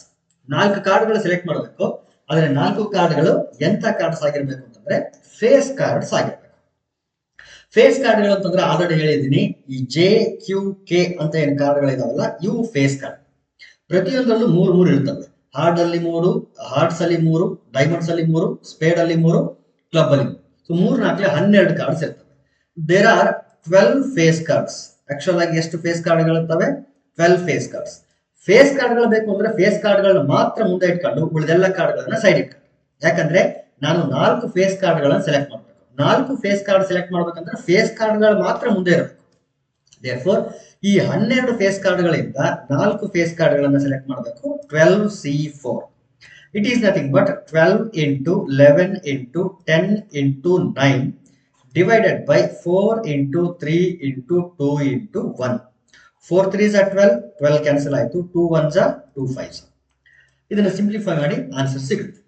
4 ಕಾರ್ಡ್ಗಳು ಸೆಲೆಕ್ಟ್ ಮಾಡಬೇಕು, ಆದ್ರೆ 4 ಕಾರ್ಡ್ಗಳು ಎಂತ ಕಾರ್ಡ್ಸ್ ಆಗಿರ್ಬೇಕು ಅಂತಂದ್ರೆ ಫೇಸ್ ಕಾರ್ಡ್ಸ್ ಆಗಿರ್ಬೇಕು. ಫೇಸ್ ಕಾರ್ಡ್ಗಳು ಅಂತಂದ್ರೆ ಆಲ್ರೆಡಿ ಹೇಳಿದೀನಿ, ಈ JQK ಅಂತ ಏನ್ ಕಾರ್ಡ್ಗಳು ಇದಾವಲ್ಲ ಇವು ಫೇಸ್ ಕಾರ್ಡ್. ಪ್ರತಿಯೊಂದರಲ್ಲೂ 3 ಇರ್ತವೆ. ಹಾರ್ಡ್ ಅಲ್ಲಿ 3, ಹಾರ್ಟ್ಸ್ ಅಲ್ಲಿ 3, ಡೈಮಂಡ್ಸ್ ಅಲ್ಲಿ 3, ಸ್ಪೇಡ್ ಅಲ್ಲಿ 3, ಕ್ಲಬ್ ಅಲ್ಲಿ 3. ಸೊ 3 4 12 ಕಾರ್ಡ್ಸ್ ಇರ್ತವೆ. There are 12 face cards. Actual ಆಗಿ ಎಷ್ಟು ಫೇಸ್ ಕಾರ್ಡ್ಗಳು ಇರ್ತವೆ? 12 ಫೇಸ್ ಕಾರ್ಡ್ಸ್. ಫೇಸ್ ಕಾರ್ಡ್ಗಳು ಬೇಕು ಅಂದ್ರೆ ಫೇಸ್ ಕಾರ್ಡ್ಗಳನ್ನ ಮಾತ್ರ ಮುಂದೆ ಇಟ್ಕೊಂಡು ಉಳಿದೆಲ್ಲ ಕಾರ್ಡ್ಗಳನ್ನ ಸೈಡ್ ಇಟ್ಕೊಂಡು. ಯಾಕಂದ್ರೆ ನಾನು 4 ಫೇಸ್ ಕಾರ್ಡ್ಗಳನ್ನ ಸೆಲೆಕ್ಟ್ ಮಾಡಬೇಕು. 4 ಫೇಸ್ ಕಾರ್ಡ್ ಸೆಲೆಕ್ಟ್ ಮಾಡ್ಬೇಕಂದ್ರೆ ಫೇಸ್ ಕಾರ್ಡ್ಗಳು ಮಾತ್ರ ಮುಂದೆ ಇರಬೇಕು. ದೇರ್ಫೋರ್ ಈ 12 ಫೇಸ್ ಕಾರ್ಡ್ಗಳಿಂದ 4 ಫೇಸ್ ಕಾರ್ಡ್ಗಳನ್ನ ಸೆಲೆಕ್ಟ್ ಮಾಡಬೇಕು. 12C4. It is nothing but 12 into 11 into 10 into 9 divided by 4 into 3 into 2 into 1. 4 3s are 12, 12 cancel ಆಯಿತು, 2 1s are 2 5s. ಇದನ್ನ ಸಿಂಪ್ಲಿಫೈ ಮಾಡಿ ಆನ್ಸರ್ ಸಿಗುತ್ತೆ.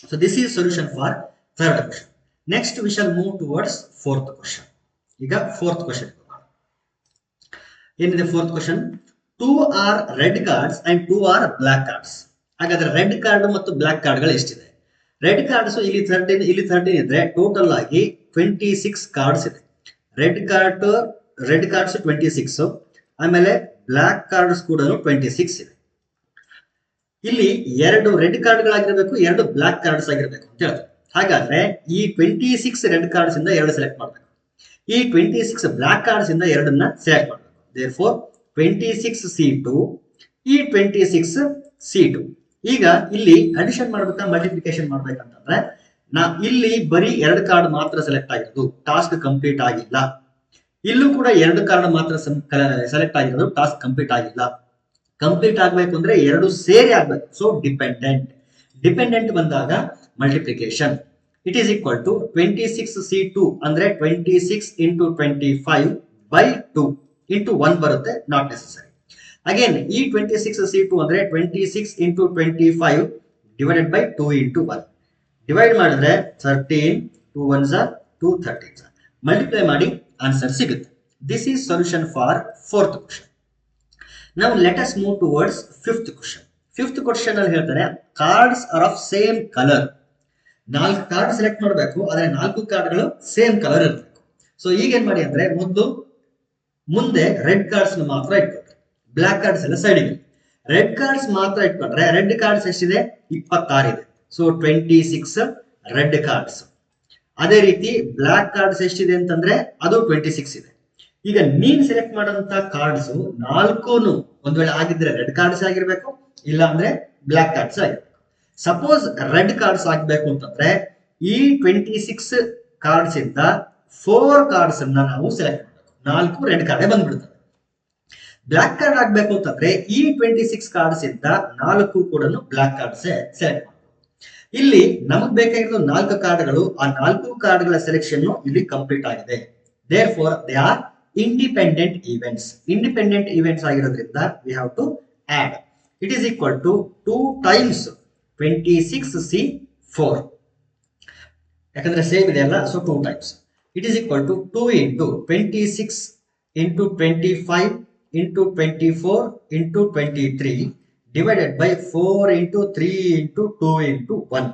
So this is solution for third question. Next we shall move towards fourth question. ಈಗ fourth question ಏನಿದೆ? fourth question, 2 are red cards and 2 are black cards. ಹಾಗಾದ್ರೆ red card ಮತ್ತು block ಕಾರ್ಡ್ಗಳು ಎಷ್ಟಿದೆ? Red cards ಇಲ್ಲಿ 13, ಇಲ್ಲಿ 13 ಇದ್ರೆ ಟೋಟಲ್ ಆಗಿ 26 ಕಾರ್ಡ್ಸ್ ಇದೆ. ರೆಡ್ ಕಾರ್ಡ್ಸ್ 26, ಆಮೇಲೆ ಬ್ಲಾಕ್ ಕಾರ್ಡ್ಸ್ ಕೂಡ 26 ಇದೆ. ಇಲ್ಲಿ 2 ರೆಡ್ ಕಾರ್ಡ್ಗಳಾಗಿರ್ಬೇಕು, 2 ಬ್ಲಾಕ್ ಕಾರ್ಡ್ಸ್ ಆಗಿರ್ಬೇಕು ಅಂತ ಹೇಳ್ತಾರೆ. ಹಾಗಾದ್ರೆ ಈ 26 ರೆಡ್ ಕಾರ್ಡ್ಸ್ ಇಂದ 2 ಸೆಲೆಕ್ಟ್ ಮಾಡಬೇಕು, ಈ 26 ಬ್ಲಾಕ್ ಕಾರ್ಡ್ಸ್ ಇಂದ 2ನ್ನ ಸೆಲೆಕ್ಟ್ ಮಾಡಬೇಕು. ದೇರ್ಫೋರ್ 26C2, ಈ 26C2. ಈಗ ಇಲ್ಲಿ ಅಡಿಷನ್ ಮಾಡ್ಬೇಕಾ ಮಲ್ಟಿಪ್ಲಿಕೇಶನ್ ಮಾಡ್ಬೇಕಂತಂದ್ರೆ ಇಲ್ಲಿ ಬರೀ 2 ಕಾರ್ಡ್ ಮಾತ್ರ ಸೆಲೆಕ್ಟ್ ಆಗಿರೋದು, ಟಾಸ್ಕ್ ಕಂಪ್ಲೀಟ್ ಆಗಿಲ್ಲ. ಇಲ್ಲೂ ಕೂಡ 2 ಕಾರ್ಡ್ ಮಾತ್ರ ಸೆಲೆಕ್ಟ್ ಆಗಿರೋದು, ಟಾಸ್ಕ್ ಕಂಪ್ಲೀಟ್ ಆಗಿಲ್ಲ. ಕಂಪ್ಲೀಟ್ ಆಗ್ಬೇಕು ಅಂದ್ರೆ 2 ಸೇರಿ ಆಗ್ಬೇಕು. ಸೊ ಡಿಪೆಂಡೆಂಟ್ ಬಂದಾಗ multiplication. It is equal to 26C2 ಅಂದ್ರೆ 26 into 25 by 2 into 1 ಬರುತ್ತೆ, ನಾಟ್ ನೆಸೆಸರಿ. ಅಗೇನ್ ಈ 26C2 ಅಂದ್ರೆ 26 into 25 divided by 2 into 1. Divide ಮಾಡಿದ್ರೆ 13, 2 1s are 2 13s. ಮಲ್ಟಿಪ್ಲೈ ಮಾಡಿ ಆನ್ಸರ್ ಸಿಗುತ್ತೆ. This is solution for fourth question. ನಾವು let us move towards fifth question. Fifth question ಅಲ್ಲಿ ಹೇಳ್ತಾರೆ cards are of same colour. 4 card select ಮಾಡಬೇಕು, ಆದ್ರೆ 4 ಕಾರ್ಡ್ಗಳು same colour ಇರಬೇಕು. ಸೊ ಈಗ ಏನ್ ಮಾಡಿ ಅಂದ್ರೆ ಮುಂದೆ ರೆಡ್ ಕಾರ್ಡ್ಸ್ ಮಾತ್ರ ಇಟ್ಕೊಳ್ರಿ, ಬ್ಲಾಕ್ ಕಾರ್ಡ್ಸ್ ಎಲ್ಲ ಸೈಡ್ ಇದೆ. ರೆಡ್ ಕಾರ್ಡ್ಸ್ ಮಾತ್ರ ಇಟ್ಕೊಂಡ್ರೆ ರೆಡ್ ಕಾರ್ಡ್ಸ್ ಎಷ್ಟಿದೆ? 26 ಇದೆ. So 26 red cards. ಅದೇ ರೀತಿ ಬ್ಲಾಕ್ ಕಾರ್ಡ್ಸ್ ಎಷ್ಟಿದೆ ಅಂತಂದ್ರೆ ಅದು 26 ಇದೆ. ಈಗ ನೀನ್ ಸೆಲೆಕ್ಟ್ ಮಾಡೋಂತ ಕಾರ್ಡ್ಸ್ 4 ಒಂದ್ ವೇಳೆ ಆಗಿದ್ರೆ ರೆಡ್ ಕಾರ್ಡ್ಸ್ ಆಗಿರ್ಬೇಕು, ಇಲ್ಲ ಅಂದ್ರೆ ಬ್ಲಾಕ್ ಕಾರ್ಡ್ಸ್ ಆಗಿರ್ಬೇಕು. ಸಪೋಸ್ ರೆಡ್ ಕಾರ್ಡ್ಸ್ ಆಗ್ಬೇಕು ಅಂತಂದ್ರೆ ಈ 26 ಕಾರ್ಡ್ಸ್ ಇಂದ 4 ಕಾರ್ಡ್ಸ್ ಅನ್ನ ನಾವು ಸೆಲೆಕ್ಟ್ ಮಾಡಬೇಕು. 4 ರೆಡ್ ಕಾರ್ಡ್ ಬಂದ್ಬಿಡ್ತವೆ. ಬ್ಲಾಕ್ ಕಾರ್ಡ್ ಆಗ್ಬೇಕು ಅಂತಂದ್ರೆ ಈ 26 ಕಾರ್ಡ್ಸ್ ಇಂದ 4 ಕೂಡ ಬ್ಲಾಕ್ ಕಾರ್ಡ್ಸ್ ಸೆಲೆಕ್ಟ್ ಮಾಡಬೇಕು. ಇಲ್ಲಿ ನಮಗ್ ಬೇಕಾಗಿರೋ 4 ಕಾರ್ಡ್ಗಳು, ಆ 4 ಕಾರ್ಡ್ಗಳ ಸೆಲೆಕ್ಷನ್ ಇಲ್ಲಿ ಕಂಪ್ಲೀಟ್ ಆಗಿದೆ. There four they are independent events. Independent events ಆಗಿರೋದ್ರಿಂದ we have to add. It is equal to 2 times 26C4. ಯಾಕಂದ್ರೆ ಸೇಮ್ ಇದೆ ಅಲ್ಲ, so 2 times. It is equal to 2 into 26 into 25 into 24 into 23 divided by 4 into 3 into 2 into 1.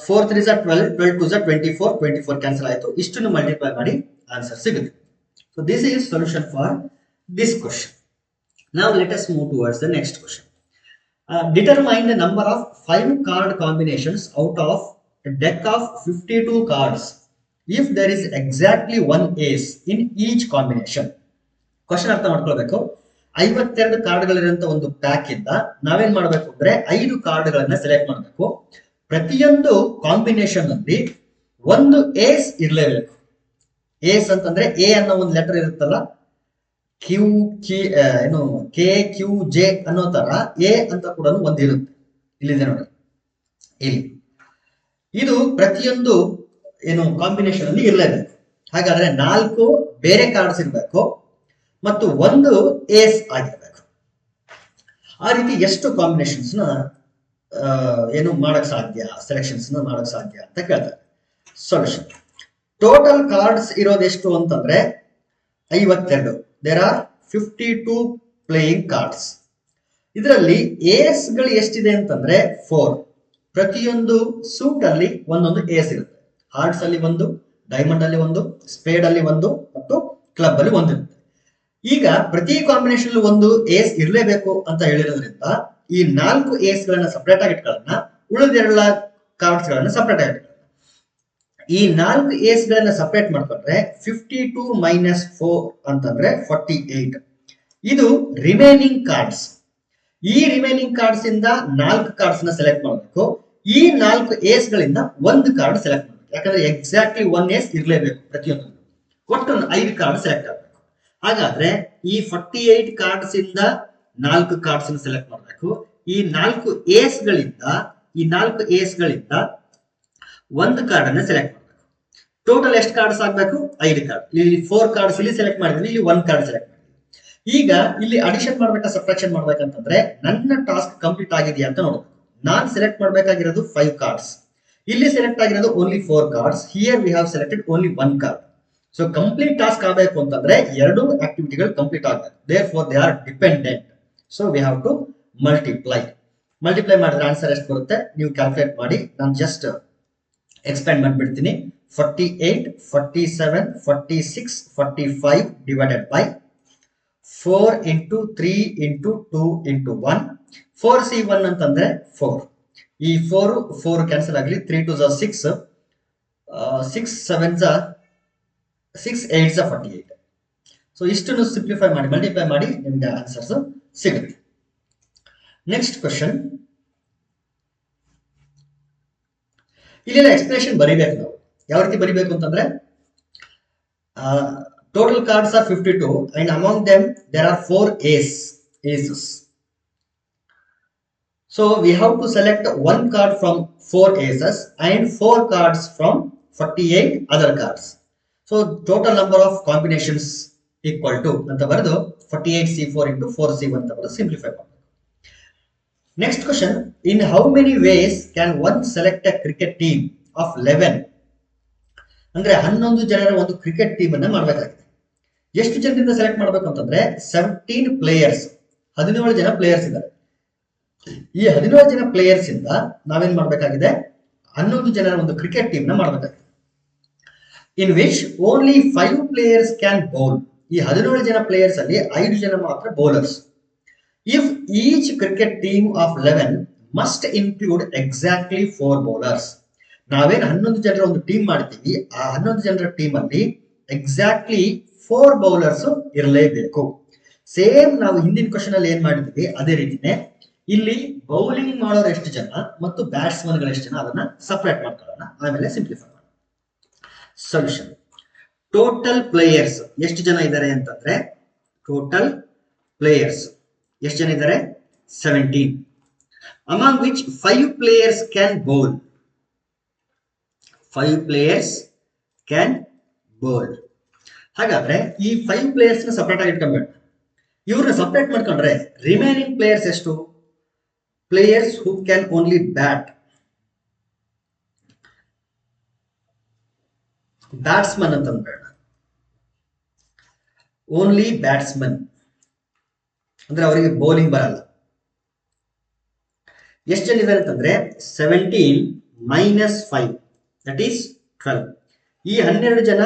4 3s are 12, 12 2s are 24, 24 cancel ಆಯಿತು. ಇಷ್ಟನ್ನು multiply ಮಾಡಿ answer ಸಿಗುತ್ತೆ. So this is solution for this question. Now let us move towards the next question. Determine the number of 5 card combinations out of a deck of 52 cards if there is exactly one ace in each combination. Question ಅರ್ಥ ಮಾಡ್ಕೊಳ್ಬೇಕು. 52 ಕಾರ್ಡ್ಗಳಿರುವಂತ ಒಂದು pack ಇಂದ ನಾವೇನ್ ಮಾಡ್ಬೇಕು ಅಂದ್ರೆ 5 ಕಾರ್ಡ್ಗಳನ್ನ select ಮಾಡಬೇಕು. ಪ್ರತಿಯೊಂದು ಕಾಂಬಿನೇಷನ್ ಅಲ್ಲಿ ಒಂದು ಏಸ್ ಇರಲೇಬೇಕು. ಏಸ್ ಅಂತಂದ್ರೆ ಎ ಅನ್ನೋ ಒಂದು ಲೆಟರ್ ಇರುತ್ತಲ್ಲ, ಕ್ಯೂ ಕೆ ಕ್ಯೂ ಜೆ ಅನ್ನೋ ತರ ಎ ಅಂತ ಕೂಡ ಒಂದು ಇರುತ್ತೆ. ಇಲ್ಲಿದೆ ನೋಡಿ, ಇಲ್ಲಿ ಇದು ಪ್ರತಿಯೊಂದು ಕಾಂಬಿನೇಷನ್ ಅಲ್ಲಿ ಇರಲೇಬೇಕು. ಹಾಗಾದ್ರೆ 4 ಬೇರೆ ಕಾರ್ಡ್ಸ್ ಇರಬೇಕು ಮತ್ತು ಒಂದು ಏಸ್ ಆಗಿರ್ಬೇಕು. ಆ ರೀತಿ ಎಷ್ಟು ಕಾಂಬಿನೇಷನ್ಸ್ ಮಾಡಕ್ ಸಾಧ್ಯ, ಸೆಲೆಕ್ಷನ್ಸ್ ಮಾಡಕ್ ಸಾಧ್ಯ ಅಂತ ಕೇಳ್ತಾರೆ. ಸೊಲ್ಯೂಷನ್: ಟೋಟಲ್ ಕಾರ್ಡ್ಸ್ ಇರೋದೆಷ್ಟು ಅಂತಂದ್ರೆ 52. There are 52 playing cards. ಇದರಲ್ಲಿ ಏಸ್ ಗಳು ಎಷ್ಟಿದೆ ಅಂತಂದ್ರೆ 4. ಪ್ರತಿಯೊಂದು ಸೂಟ್ ಅಲ್ಲಿ ಒಂದೊಂದು ಏಸ್ ಇರುತ್ತೆ. ಹಾರ್ಟ್ಸ್ ಅಲ್ಲಿ ಒಂದು, ಡೈಮಂಡ್ ಅಲ್ಲಿ ಒಂದು, ಸ್ಪೇಡ್ ಅಲ್ಲಿ ಒಂದು ಮತ್ತು ಕ್ಲಬ್ ಅಲ್ಲಿ ಒಂದು ಇರುತ್ತೆ. ಈಗ ಪ್ರತಿ ಕಾಂಬಿನೇಷನ್ ಒಂದು ಏಸ್ ಇರಲೇಬೇಕು ಅಂತ ಹೇಳಿರೋದ್ರಿಂದ ಈ 4 ಏಸ್ ಗಳನ್ನ ಸಪರೇಟ್ ಆಗಿ ಇಟ್ಕೊಳ್ಳೋಣ, ಉಳಿದೆರಡ ಕಾರ್ಡ್ಸ್ ಗಳನ್ನ ಸಪರೇಟ್ ಆಗಿ ಇಟ್ಕೊಳ್ಳೋಣ. ಈ 4 ಏಸ್ ಗಳನ್ನ ಸಪರೇಟ್ ಮಾಡ್ಕೊಂಡ್ರೆ 52 ಮೈನಸ್ 4 ಅಂತಂದ್ರೆ 48. ಇದು ರಿಮೈನಿಂಗ್ ಕಾರ್ಡ್ಸ್. ಈ ರಿಮೈನಿಂಗ್ ಕಾರ್ಡ್ಸ್ ಇಂದ 4 ಕಾರ್ಡ್ಸ್ ನ ಸೆಲೆಕ್ಟ್ ಮಾಡಬೇಕು. ಈ 4 ಏಸ್ ಗಳಿಂದ ಒಂದು ಕಾರ್ಡ್ ಸೆಲೆಕ್ಟ್ ಮಾಡಬೇಕು. ಯಾಕಂದ್ರೆ ಎಕ್ಸಾಕ್ಟ್ಲಿ 1 ಏಸ್ ಇರಲೇಬೇಕು ಪ್ರತಿಯೊಂದು. ಒಟ್ಟು 5 ಕಾರ್ಡ್ ಸೆಲೆಕ್ಟ್ ಆಗಬೇಕು. ಹಾಗಾದ್ರೆ ಈ 48 ಕಾರ್ಡ್ಸ್ ಇಂದ 4 ಕಾರ್ಡ್ಸ್ ಸೆಲೆಕ್ಟ್ ಮಾಡಬೇಕು. ಈ 4 ಏಸ್ ಗಳಿಂದ ಒಂದು ಕಾರ್ಡ್ ಅನ್ನ ಸೆಲೆಕ್ಟ್ ಮಾಡಬೇಕು. ಟೋಟಲ್ ಎಷ್ಟು ಕಾರ್ಡ್ಸ್ ಆಗ್ಬೇಕು? 5 ಕಾರ್ಡ್. ಇಲ್ಲಿ 4 ಕಾರ್ಡ್ಸ್ ಇಲ್ಲಿ ಸೆಲೆಕ್ಟ್ ಮಾಡಿದ್ವಿ, ಇಲ್ಲಿ 1 ಕಾರ್ಡ್ ಸೆಲೆಕ್ಟ್ ಮಾಡಿದ್ವಿ. ಈಗ ಇಲ್ಲಿ ಅಡಿಷನ್ ಮಾಡ್ಬೇಕಾ ಸಬ್ಟ್ರಾಕ್ಷನ್ ಮಾಡ್ಬೇಕಂತಂದ್ರೆ ನನ್ನ ಟಾಸ್ಕ್ ಕಂಪ್ಲೀಟ್ ಆಗಿದೆಯಾ ಅಂತ ನೋಡ್ಬೇಕು. ನಾನ್ ಸೆಲೆಕ್ಟ್ ಮಾಡಬೇಕಾಗಿರೋದು 5 ಕಾರ್ಡ್ಸ್. ಇಲ್ಲಿ ಸೆಲೆಕ್ಟ್ ಆಗಿರೋದು only 4 cards. Here we have selected only 1 card. So complete task ಆಗಬೇಕು ಅಂತಂದ್ರೆ 2 ಆಕ್ಟಿವಿಟಿಗಳು ಕಂಪ್ಲೀಟ್ ಆಗಬೇಕು. Therefore they are dependent. So we have to multiply ಮಾಡಿದ್ರೆ ಆನ್ಸರ್ ಎಷ್ಟು ಬರುತ್ತೆ ನೀವು ಕ್ಯಾಲ್ಕುಲೇಟ್ ಮಾಡಿ. ನಾನು ಜಸ್ಟ್ ಎಕ್ಸ್ಪ್ಯಾಂಡ್ ಮಾಡ್ಬಿಡ್ತೀನಿ. 48, 47, 46, 45 divided by 4 into 3 into 2 into 1. 4C1 ಅಂತಂದ್ರೆ 4. ಈ 4 ಕ್ಯಾನ್ಸಲ್ ಆಗಲಿ. 3 2s are 6, 6 7s are 6 8s are 48. So ಇಷ್ಟನ್ನು ಸಿಂಪ್ಲಿಫೈ ಮಾಡಿ ಮಲ್ಟಿಪ್ಲೈ ಮಾಡಿ ನಿಮ್ಗೆ ಆನ್ಸರ್ಸ್ ಸಿಗುತ್ತೆ. Next question. ಇಲ್ಲೆಲ್ಲ ಎಕ್ಸ್ಪ್ಲೇಷನ್ ಬರೀಬೇಕು ನಾವು. ಯಾವ ರೀತಿ ಬರೀಬೇಕು ಅಂತಂದ್ರೆ total cards are 52 and among them there are 4 aces. So we have to select 1 card from 4 aces and 4 cards from 48 other cards. So total number of combinations equal to ಅಂತ ಬರೆದು 48C4 into 4C1 ಅಂತ ಬರೆದು simplify ಮಾಡಬೇಕು. Next question. In how many ways can one select a cricket team of 11? ಅಂದ್ರೆ 11 ಜನರ ಒಂದು cricket team ಅನ್ನ ಮಾಡಬೇಕಾಗಿದೆ. ಎಷ್ಟು ಜನರಿಂದ ಸೆಲೆಕ್ಟ್ ಮಾಡಬೇಕು ಅಂತಂದ್ರೆ 17 ಪ್ಲೇಯರ್ಸ್, 17 ಜನ ಪ್ಲೇಯರ್ಸ್ ಇದ್ದಾರೆ. ಈ 17 ಜನ ಪ್ಲೇಯರ್ಸ್ ಇಂದ ನಾವೇನ್ ಮಾಡಬೇಕಾಗಿದೆ? 11 ಜನರ ಒಂದು ಕ್ರಿಕೆಟ್ ಟೀಮ್ ನ ಮಾಡಬೇಕಾಗಿದೆ. In which only 5 players can bowl. ಈ 17 ಜನ ಪ್ಲೇಯರ್ಸ್ ಅಲ್ಲಿ 5 ಜನ ಮಾತ್ರ bowlers. If each cricket team of 11 must include exactly 4 bowlers. ನಾವೇನ್ 11 ಜನರ ಒಂದು ಟೀಮ್ ಮಾಡ್ತೀವಿ, ಆ 11 ಜನರ ಟೀಮ್ ಅಲ್ಲಿ ಎಕ್ಸಾಕ್ಟ್ಲಿ 4 ಬೌಲರ್ಸ್ ಇರಲೇಬೇಕು. ಸೇಮ್ ನಾವು ಹಿಂದಿನ ಕ್ವಶನ್ ಅಲ್ಲಿ ಏನ್ ಮಾಡಿದ್ವಿ ಅದೇ ರೀತಿನೇ ಇಲ್ಲಿ ಬೌಲಿಂಗ್ ಮಾಡೋರು ಎಷ್ಟು ಜನ ಮತ್ತು ಬ್ಯಾಟ್ಸ್ಮನ್ ಗಳು ಎಷ್ಟು ಜನ ಅದನ್ನ ಸಪರೇಟ್ ಮಾಡ್ಕೊಳ್ಳೋಣ, ಆಮೇಲೆ ಸಿಂಪ್ಲಿಫೈ ಮಾಡೋಣ. ಸೊಲ್ಯೂಷನ್. ಟೋಟಲ್ ಪ್ಲೇಯರ್ಸ್ ಎಷ್ಟು ಜನ ಇದ್ದಾರೆ ಅಂತಂದ್ರೆ ಟೋಟಲ್ ಪ್ಲೇಯರ್ಸ್ ಎಷ್ಟು ಜನ ಇದ್ದಾರೆ 17 among which 5 players can bowl 5 players can bowl ಹಾಗಾದ್ರೆ ಈ 5 players ನ ಸಪರೇಟ್ ಆಗಿ ಇಟ್ಕೊಂಡ್ಬೇಡ ಇವ್ರನ್ನ ಸಪರೇಟ್ ಮಾಡ್ಕೊಂಡ್ರೆ ರಿಮೈನಿಂಗ್ ಪ್ಲೇಯರ್ಸ್ ಎಷ್ಟು players who can only bat batsman ಅಂತ ಅಂದ್ಬೇಡ ಓನ್ಲಿ ಬ್ಯಾಟ್ಸ್ಮನ್ ಅಂದ್ರೆ ಅವರಿಗೆ ಬೌಲಿಂಗ್ ಬರಲ್ಲ ಎಷ್ಟು ಜನ ಇದ್ದಾರೆ ಅಂತಂದ್ರೆ 17 ಮೈನಸ್ 5 ದಟ್ ಈಸ್ 12 ಈ 12 ಜನ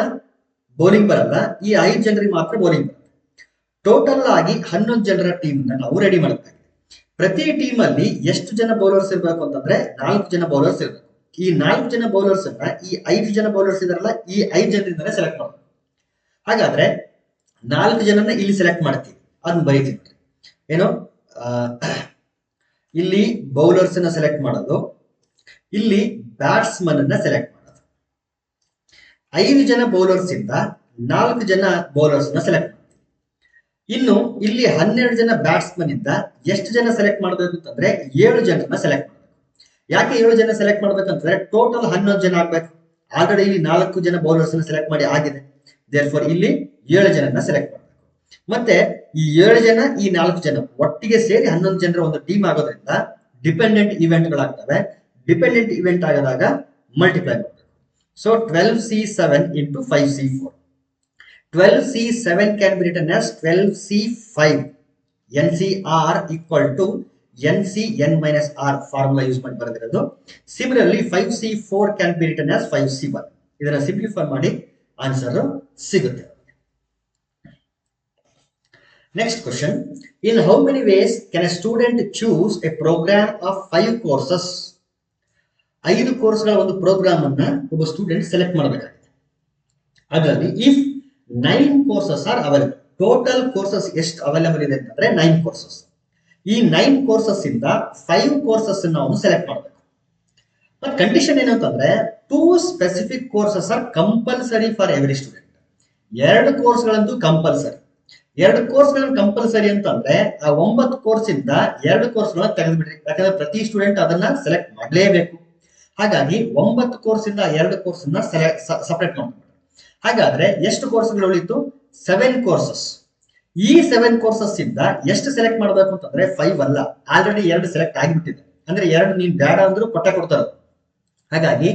ಬೌಲಿಂಗ್ ಬರಲ್ಲ ಈ 5 ಜನರಿಗೆ ಮಾತ್ರ ಬೌಲಿಂಗ್ ಬರುತ್ತೆ ಟೋಟಲ್ ಆಗಿ 11 ಜನರ ಟೀಮ್ ನಾವು ರೆಡಿ ಮಾಡಬೇಕಾಗಿದೆ ಪ್ರತಿ ಟೀಮ್ ಅಲ್ಲಿ ಎಷ್ಟು ಜನ ಬೌಲರ್ಸ್ ಇರಬೇಕು ಅಂತಂದ್ರೆ 4 ಜನ ಬೌಲರ್ಸ್ ಇರಬೇಕು ಈ 4 ಜನ ಬೌಲರ್ಸ್ ಅನ್ನ ಈ 5 ಜನ ಬೌಲರ್ಸ್ ಇದಾರಲ್ಲ ಈ 5 ಜನರಿಂದಲೇ ಸೆಲೆಕ್ಟ್ ಮಾಡಬೇಕು ಹಾಗಾದ್ರೆ 4 ಜನನ ಇಲ್ಲಿ ಸೆಲೆಕ್ಟ್ ಮಾಡ್ತೀವಿ ಅದನ್ನ ಬರೀತೀವಿ ಏನು ಇಲ್ಲಿ ಬೌಲರ್ಸ್ ಅನ್ನ ಸೆಲೆಕ್ಟ್ ಮಾಡೋದು ಇಲ್ಲಿ ಬ್ಯಾಟ್ಸ್ಮನ್ ಅನ್ನ ಸೆಲೆಕ್ಟ್ ಮಾಡೋದು 5 ಜನ ಬೌಲರ್ಸ್ ಇಂದ 4 ಜನ ಬೌಲರ್ಸ್ ನ ಸೆಲೆಕ್ಟ್ ಮಾಡ್ತೀವಿ ಇನ್ನು ಇಲ್ಲಿ 12 ಜನ ಬ್ಯಾಟ್ಸ್ಮನ್ ಇಂದ ಎಷ್ಟು ಜನ ಸೆಲೆಕ್ಟ್ ಮಾಡಬೇಕು ಅಂತಂದ್ರೆ 7 ಜನರನ್ನ ಸೆಲೆಕ್ಟ್ ಮಾಡಬೇಕು ಯಾಕೆ 7 ಜನ ಸೆಲೆಕ್ಟ್ ಮಾಡ್ಬೇಕಂತಂದ್ರೆ ಟೋಟಲ್ 11 ಜನ ಆಗ್ಬೇಕು ಆಲ್ರೆಡಿ ಇಲ್ಲಿ 4 ಜನ ಬೌಲರ್ಸ್ ಅನ್ನ ಸೆಲೆಕ್ಟ್ ಮಾಡಿ ಆಗಿದೆ ದೇರ್ಫೋರ್ ಇಲ್ಲಿ 7 ಜನನ ಸೆಲೆಕ್ಟ್ ಮಾಡಬೇಕು ಮತ್ತೆ ಈ 7 ಜನ ಈ 4 ಜನ ಒಟ್ಟಿಗೆ ಸೇರಿ 11 ಜನರ ಒಂದು ಟೀಮ್ ಆಗೋದ್ರಿಂದ ಡಿಪೆಂಡೆಂಟ್ ಇವೆಂಟ್ ಗಳಾಗ್ತವೆ ಡಿಪೆಂಡೆಂಟ್ ಇವೆಂಟ್ ಆಗದಾಗ ಮಲ್ಟಿಪ್ಲೈ ಮಾಡಬೇಕು so 12C7 into 5C4 12C7 can be written as 12C5 NCR equal to NCN minus R formula use ಮಾಡಿ ಬರೆದಿರೋದು similarly 5C4 can be written as 5C1 ಇದನ್ನ simplify ಮಾಡಿ answer ಸಿಗುತ್ತೆ Next question. In how many ways can a student choose a program of 5 courses? 5 ಕೋರ್ಸ್ಗಳ ಒಂದು program ಅನ್ನ ಒಬ್ಬ student select ಮಾಡಬೇಕಾಗಿದೆ ಅದರಲ್ಲಿ if 9 courses are available total courses ಎಷ್ಟು ಅವೈಲೇಬಲ್ ಇದೆ ಅಂತಂದ್ರೆ 9 ಕೋರ್ಸಸ್ ಈ 9 ಕೋರ್ಸಸ್ ಇಂದ 5 ಕೋರ್ಸಸ್ ಅನ್ನು ಅವನು ಸೆಲೆಕ್ಟ್ ಮಾಡಬೇಕು ಬಟ್ ಕಂಡೀಷನ್ ಏನು ಅಂತಂದ್ರೆ 2 specific courses are compulsory for every student 2 ಕೋರ್ಸ್ಗಳಂತೂ ಕಂಪಲ್ಸರಿ 2 ಕೋರ್ಸ್ಗಳನ್ನು ಕಂಪಲ್ಸರಿ ಅಂತಂದ್ರೆ ಆ 9 ಕೋರ್ಸ್ ಇಂದ 2 ಕೋರ್ಸ್ಗಳನ್ನ ತೆಗೆದುಬಿಡ್ರಿ ಯಾಕಂದ್ರೆ ಪ್ರತಿ ಸ್ಟೂಡೆಂಟ್ ಅದನ್ನ ಸೆಲೆಕ್ಟ್ ಮಾಡಲೇಬೇಕು ಹಾಗಾಗಿ 9 ಕೋರ್ಸ್ ಇಂದ 2 ಕೋರ್ಸ್ ಅನ್ನ ಸಪರೇಟ್ ಮಾಡ್ತಾರೆ ಹಾಗಾದ್ರೆ ಎಷ್ಟು ಕೋರ್ಸ್ಗಳು ಉಳಿತು 7 ಕೋರ್ಸಸ್ ಈ 7 ಕೋರ್ಸಸ್ ಇಂದ ಎಷ್ಟು ಸೆಲೆಕ್ಟ್ ಮಾಡಬೇಕು ಅಂತಂದ್ರೆ 5 ಅಲ್ಲ ಆಲ್ರೆಡಿ 2 ಸೆಲೆಕ್ಟ್ ಆಗಿಬಿಟ್ಟಿದೆ ಅಂದ್ರೆ 2 ನೀನ್ ಬೇಡ ಅಂದ್ರೂ ಕೊಡ್ತಾರೆ ಹಾಗಾಗಿ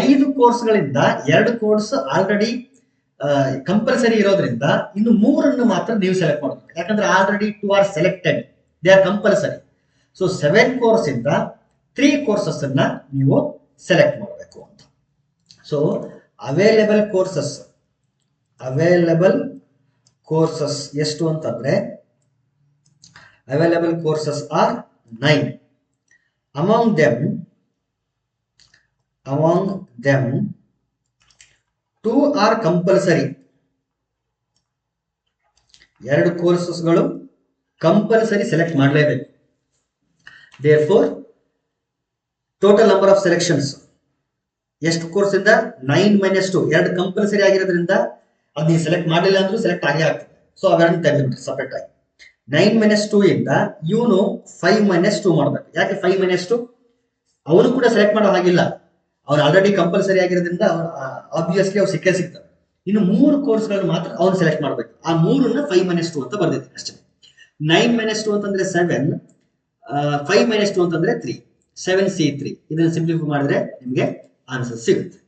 5 ಕೋರ್ಸ್ಗಳಿಂದ 2 ಕೋರ್ಸ್ ಆಲ್ರೆಡಿ ಕಂಪಲ್ಸರಿ ಇರೋದ್ರಿಂದ ಇನ್ನು 3 ಮಾತ್ರ ನೀವು ಸೆಲೆಕ್ಟ್ ಮಾಡಬೇಕು ಯಾಕಂದ್ರೆ already 2 R selected they are compulsory so 7 course ಇಂದ 3 ಕೋರ್ಸಸ್ ಅನ್ನ ನೀವು ಸೆಲೆಕ್ಟ್ ಮಾಡಬೇಕು ಅಂತ ಸೊ ಅವೈಲೇಬಲ್ ಕೋರ್ಸಸ್ ಎಷ್ಟು ಅಂತಂದ್ರೆ available courses are 9 among them 2 are compulsory 2 ಕೋರ್ಸಸ್ಗಳು ಕಂಪಲ್ಸರಿ ಸೆಲೆಕ್ಟ್ ಮಾಡಲೇಬೇಕು therefore total number of selections ಎಷ್ಟು ಕೋರ್ಸ್ ಇಂದ 9 - 2 2 ಕಂಪಲ್ಸರಿ ಆಗಿರೋದ್ರಿಂದ ಅದು ನೀವು ಸೆಲೆಕ್ಟ್ ಮಾಡಲಿಲ್ಲ ಅಂದ್ರೂ ಸೆಲೆಕ್ಟ್ ಆಗೇ ಆಗ್ತದೆ ಸೊ ಅವೆರಡನ್ನ ತೆಗೆದುಬಿಟ್ರಿ ಸಪರೇಟ್ ಆಗಿ 9 - 2 ಇಂದ ಇವನು 5 - 2 ಮಾಡ್ಬೇಕು ಯಾಕೆ 5 - 2 ಅವನು ಕೂಡ ಸೆಲೆಕ್ಟ್ ಮಾಡೋ ಹಾಗಿಲ್ಲ ಅವ್ನು ಆಲ್ರೆಡಿ ಕಂಪಲ್ಸರಿ ಆಗಿರೋದ್ರಿಂದ ಆಬ್ವಿಯಸ್ಲಿ ಅವ್ರು ಸಿಗ್ತವೆ ಇನ್ನು 3 ಕೋರ್ಸ್ಗಳನ್ನು ಮಾತ್ರ ಅವ್ನು ಸೆಲೆಕ್ಟ್ ಮಾಡ್ಬೇಕು ಆ 3ನ್ನ 5 - 2 ಅಂತ ಬರ್ದಿದ್ದೀನಿ ಅಷ್ಟೇ 9 - 2 ಅಂತಂದ್ರೆ 7 5 - 2 ಅಂತಂದ್ರೆ 3 7C3 ಇದನ್ನ ಸಿಂಪ್ಲಿಫೈ ಮಾಡಿದ್ರೆ ನಿಮಗೆ ಆನ್ಸರ್ ಸಿಗುತ್ತೆ